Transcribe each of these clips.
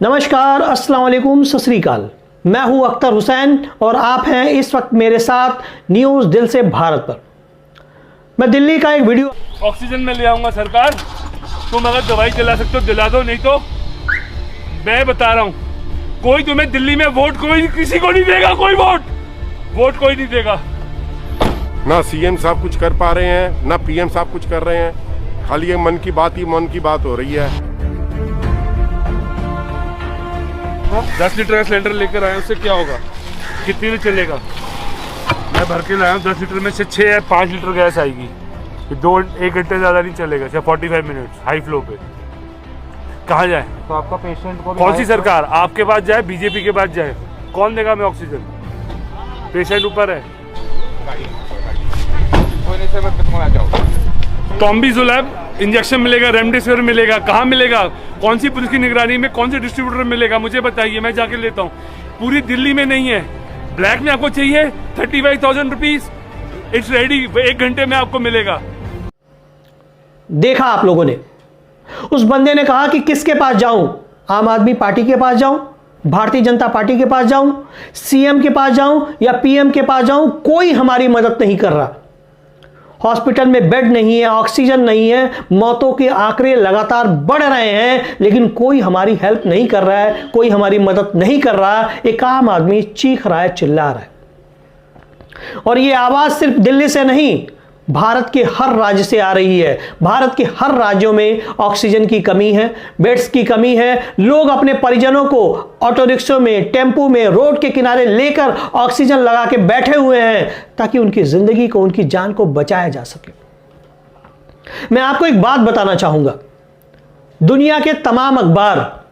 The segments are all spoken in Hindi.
नमस्कार, अस्सलाम वालेकुम, सत श्री अकाल। मैं हूं अख्तर हुसैन और आप हैं इस वक्त मेरे साथ न्यूज़ दिल से भारत पर। मैं दिल्ली का एक वीडियो ऑक्सीजन में ले आऊंगा सरकार। तुम अगर दवाई दिला सकते हो दिला दो, नहीं तो मैं बता रहा हूँ कोई तुम्हें दिल्ली में वोट कोई किसी को नहीं देगा। कोई वोट कोई नहीं देगा। ना सीएम साहब कुछ कर पा रहे हैं, ना पीएम साहब कुछ कर रहे हैं। खाली ये मन की बात हो रही है। 10 लीटर का सिलेंडर लेकर आया, उससे क्या होगा? कितनी में चलेगा? मैं भर के लाया हूँ 10 लीटर में से 6 या 5 लीटर गैस आएगी। 1 घंटे ज़्यादा नहीं चलेगा, सिर्फ 45 मिनट हाई फ्लो पे। कहाँ जाए? तो आपका पेशेंट को कौन सी सरकार आपके पास जाए, बीजेपी के पास जाए? कौन देगा हमें ऑक्सीजन? पेशेंट ऊपर है। टॉम्बीज़ोलैब इंजेक्शन मिलेगा, रेमडेसिविर मिलेगा, कहाँ मिलेगा? कौन सी पुलिस की निगरानी में कौन से डिस्ट्रीब्यूटर मिलेगा? मुझे बताइए, मैं जाके लेता हूँ। पूरी दिल्ली में नहीं है। ब्लैक में आपको चाहिए 35,000 रुपीज, इट्स रेडी, 1 घंटे में आपको मिलेगा। देखा आप लोगों ने, उस बंदे ने कहा कि किसके पास जाऊं? आम आदमी पार्टी के पास जाऊं, भारतीय जनता पार्टी के पास जाऊं, सीएम के पास जाऊं या पीएम के पास जाऊं? कोई हमारी मदद नहीं कर रहा। हॉस्पिटल में बेड नहीं है, ऑक्सीजन नहीं है, मौतों के आंकड़े लगातार बढ़ रहे हैं, लेकिन कोई हमारी हेल्प नहीं कर रहा है, कोई हमारी मदद नहीं कर रहा। एक आम आदमी चीख रहा है, चिल्ला रहा है। और ये आवाज सिर्फ दिल्ली से नहीं, भारत के हर राज्य से आ रही है। भारत के हर राज्यों में ऑक्सीजन की कमी है, बेड्स की कमी है। लोग अपने परिजनों को ऑटो रिक्शों में, टेम्पो में, रोड के किनारे लेकर ऑक्सीजन लगा के बैठे हुए हैं ताकि उनकी जिंदगी को, उनकी जान को बचाया जा सके। मैं आपको एक बात बताना चाहूंगा। दुनिया के तमाम अखबार,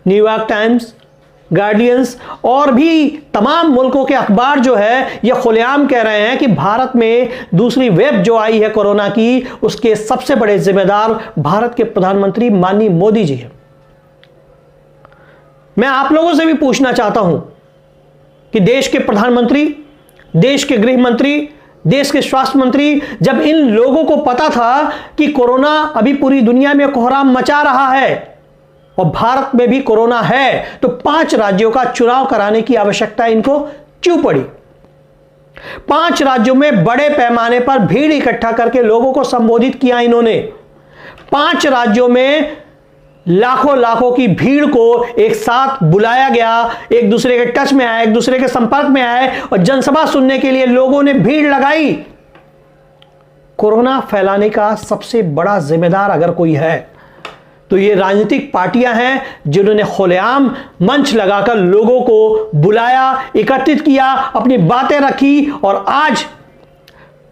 न्यूयॉर्क टाइम्स, गार्डियंस और भी तमाम मुल्कों के अखबार जो है ये खुलेआम कह रहे हैं कि भारत में दूसरी वेव जो आई है कोरोना की, उसके सबसे बड़े जिम्मेदार भारत के प्रधानमंत्री माननीय मोदी जी हैं। मैं आप लोगों से भी पूछना चाहता हूं कि देश के प्रधानमंत्री, देश के गृह मंत्री, देश के स्वास्थ्य मंत्री, जब इन लोगों को पता था कि कोरोना अभी पूरी दुनिया में कोहराम मचा रहा है और भारत में भी कोरोना है, तो 5 राज्यों का चुनाव कराने की आवश्यकता इनको क्यों पड़ी? 5 राज्यों में बड़े पैमाने पर भीड़ इकट्ठा करके लोगों को संबोधित किया इन्होंने। 5 राज्यों में लाखों की भीड़ को एक साथ बुलाया गया, एक दूसरे के टच में आए, एक दूसरे के संपर्क में आए और जनसभा सुनने के लिए लोगों ने भीड़ लगाई। कोरोना फैलाने का सबसे बड़ा जिम्मेदार अगर कोई है तो ये राजनीतिक पार्टियां हैं, जिन्होंने खुलेआम मंच लगाकर लोगों को बुलाया, एकत्रित किया, अपनी बातें रखी और आज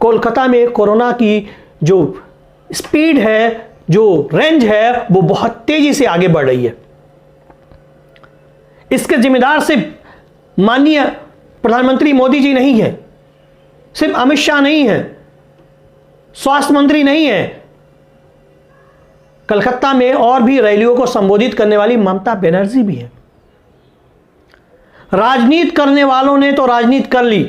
कोलकाता में कोरोना की जो स्पीड है, जो रेंज है, वो बहुत तेजी से आगे बढ़ रही है। इसके जिम्मेदार सिर्फ माननीय प्रधानमंत्री मोदी जी नहीं है, सिर्फ अमित शाह नहीं है, स्वास्थ्य मंत्री नहीं है। कलकत्ता में और भी रैलियों को संबोधित करने वाली ममता बनर्जी भी है। राजनीति करने वालों ने तो राजनीति कर ली।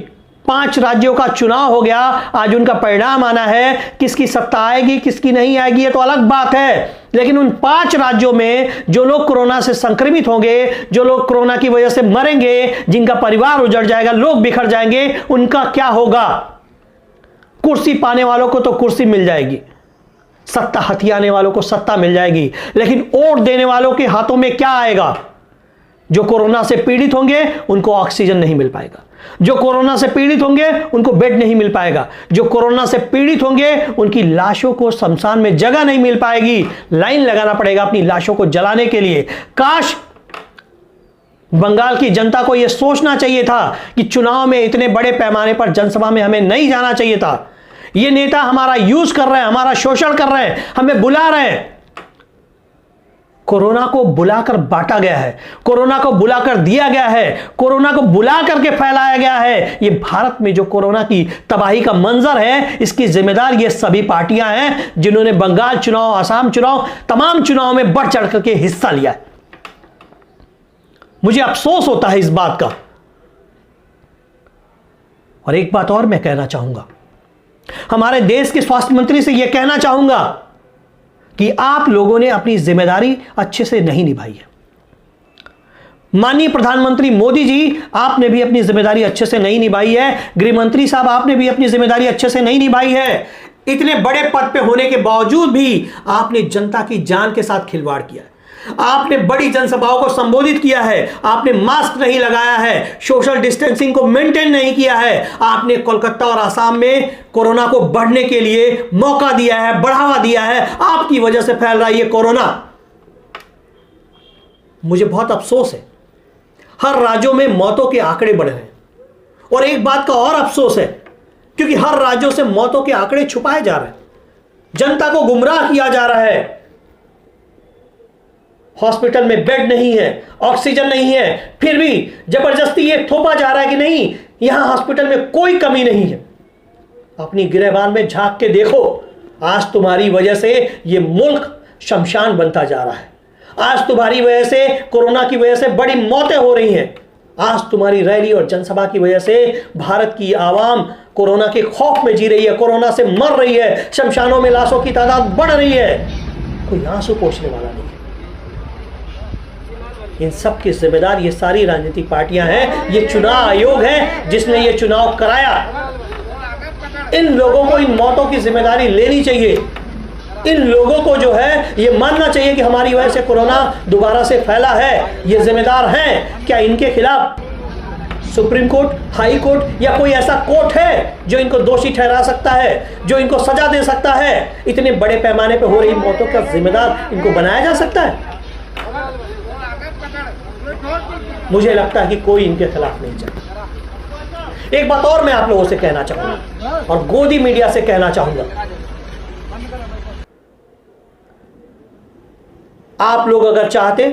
5 राज्यों का चुनाव हो गया, आज उनका परिणाम आना है। किसकी सत्ता आएगी, किसकी नहीं आएगी, ये तो अलग बात है। लेकिन उन 5 राज्यों में जो लोग कोरोना से संक्रमित होंगे, जो लोग कोरोना की वजह से मरेंगे, जिनका परिवार उजड़ जाएगा, लोग बिखर जाएंगे, उनका क्या होगा? कुर्सी पाने वालों को तो कुर्सी मिल जाएगी, सत्ता हथियाने वालों को सत्ता मिल जाएगी, लेकिन वोट देने वालों के हाथों में क्या आएगा? जो कोरोना से पीड़ित होंगे उनको ऑक्सीजन नहीं मिल पाएगा, जो कोरोना से पीड़ित होंगे उनको बेड नहीं मिल पाएगा, जो कोरोना से पीड़ित होंगे उनकी लाशों को शमशान में जगह नहीं मिल पाएगी, लाइन लगाना पड़ेगा अपनी लाशों को जलाने के लिए। काश बंगाल की जनता को यह सोचना चाहिए था कि चुनाव में इतने बड़े पैमाने पर जनसभा में हमें नहीं जाना चाहिए था। ये नेता हमारा यूज कर रहे हैं, हमारा शोषण कर रहे हैं, हमें बुला रहे हैं। कोरोना को बुलाकर बांटा गया है, कोरोना को बुलाकर दिया गया है, कोरोना को बुला करके फैलाया गया है। ये भारत में जो कोरोना की तबाही का मंजर है, इसकी जिम्मेदार ये सभी पार्टियां हैं जिन्होंने बंगाल चुनाव, असम चुनाव, तमाम चुनाव में बढ़ चढ़ करके हिस्सा लिया है। मुझे अफसोस होता है इस बात का। और एक बात और मैं कहना चाहूंगा, हमारे देश के स्वास्थ्य मंत्री से यह कहना चाहूंगा कि आप लोगों ने अपनी जिम्मेदारी अच्छे से नहीं निभाई है। माननीय प्रधानमंत्री मोदी जी, आपने भी अपनी जिम्मेदारी अच्छे से नहीं निभाई है। गृह मंत्री साहब, आपने भी अपनी जिम्मेदारी अच्छे से नहीं निभाई है। इतने बड़े पद पे होने के बावजूद भी आपने जनता की जान के साथ खिलवाड़ किया है। आपने बड़ी जनसभाओं को संबोधित किया है, आपने मास्क नहीं लगाया है, सोशल डिस्टेंसिंग को मेंटेन नहीं किया है, आपने कोलकाता और आसाम में कोरोना को बढ़ने के लिए मौका दिया है, बढ़ावा दिया है। आपकी वजह से फैल रहा है ये कोरोना। मुझे बहुत अफसोस है, हर राज्यों में मौतों के आंकड़े बढ़ रहे हैं। और एक बात का और अफसोस है, क्योंकि हर राज्यों से मौतों के आंकड़े छुपाए जा रहे हैं, जनता को गुमराह किया जा रहा है। हॉस्पिटल में बेड नहीं है, ऑक्सीजन नहीं है, फिर भी जबरदस्ती ये थोपा जा रहा है कि नहीं, यहां हॉस्पिटल में कोई कमी नहीं है। अपनी गिरहबान में झांक के देखो, आज तुम्हारी वजह से ये मुल्क शमशान बनता जा रहा है। आज तुम्हारी वजह से, कोरोना की वजह से बड़ी मौतें हो रही हैं। आज तुम्हारी रैली और जनसभा की वजह से भारत की आवाम कोरोना के खौफ में जी रही है, कोरोना से मर रही है, शमशानों में लाशों की तादाद बढ़ रही है। कोई आंसू पोंछने वाला नहीं है। इन सब की जिम्मेदार ये सारी राजनीतिक पार्टियां हैं, ये चुनाव आयोग है जिसने ये चुनाव कराया। इन लोगों को इन मौतों की जिम्मेदारी लेनी चाहिए। इन लोगों को जो है ये मानना चाहिए कि हमारी वजह से कोरोना दोबारा से फैला है, ये जिम्मेदार हैं। क्या इनके खिलाफ सुप्रीम कोर्ट, हाई कोर्ट या कोई ऐसा कोर्ट है जो इनको दोषी ठहरा सकता है, जो इनको सजा दे सकता है? इतने बड़े पैमाने पर हो रही मौतों का जिम्मेदार इनको बनाया जा सकता है? मुझे लगता है कि कोई इनके खिलाफ नहीं चलेगा। एक बात और मैं आप लोगों से कहना चाहूंगा और गोदी मीडिया से कहना चाहूंगा, आप लोग अगर चाहते,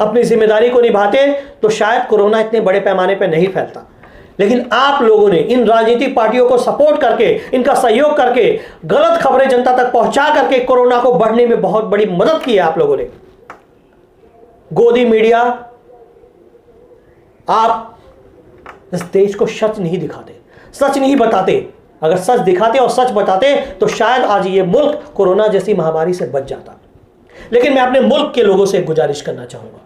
अपनी जिम्मेदारी को निभाते तो शायद कोरोना इतने बड़े पैमाने पर नहीं फैलता। लेकिन आप लोगों ने इन राजनीतिक पार्टियों को सपोर्ट करके, इनका सहयोग करके, गलत खबरें जनता तक पहुंचा करके कोरोना को बढ़ने में बहुत बड़ी मदद की है आप लोगों ने। गोदी मीडिया, आप इस देश को सच नहीं दिखाते, सच नहीं बताते। अगर सच दिखाते और सच बताते तो शायद आज ये मुल्क कोरोना जैसी महामारी से बच जाता। लेकिन मैं अपने मुल्क के लोगों से गुजारिश करना चाहूंगा,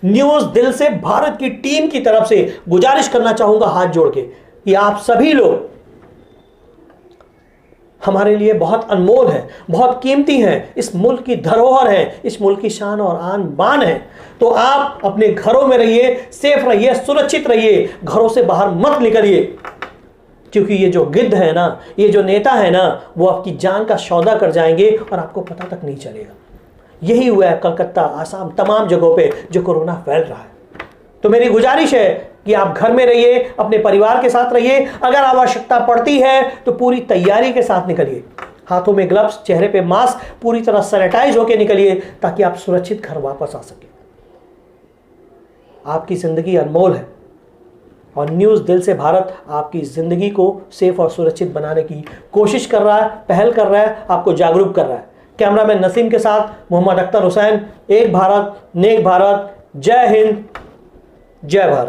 न्यूज़ दिल से भारत की टीम की तरफ से गुजारिश करना चाहूंगा हाथ जोड़ के, कि आप सभी लोग हमारे लिए बहुत अनमोल हैं, बहुत कीमती हैं, इस मुल्क की धरोहर है, इस मुल्क की शान और आन बान है। तो आप अपने घरों में रहिए, सेफ रहिए, सुरक्षित रहिए, घरों से बाहर मत निकलिए। क्योंकि ये जो गिद्ध है ना, ये जो नेता है ना, वो आपकी जान का सौदा कर जाएंगे और आपको पता तक नहीं चलेगा। यही हुआ है कलकत्ता, आसाम, तमाम जगहों पे जो कोरोना फैल रहा है। तो मेरी गुजारिश है कि आप घर में रहिए, अपने परिवार के साथ रहिए। अगर आवश्यकता पड़ती है तो पूरी तैयारी के साथ निकलिए, हाथों में ग्लव्स, चेहरे पे मास्क, पूरी तरह सैनिटाइज होकर निकलिए, ताकि आप सुरक्षित घर वापस आ सके। आपकी जिंदगी अनमोल है और न्यूज़ दिल से भारत आपकी जिंदगी को सेफ और सुरक्षित बनाने की कोशिश कर रहा है, पहल कर रहा है, आपको जागरूक कर रहा है। कैमरामैन नसीम के साथ मोहम्मद अख्तर हुसैन, एक भारत नेक भारत। जय हिंद, जय भारत।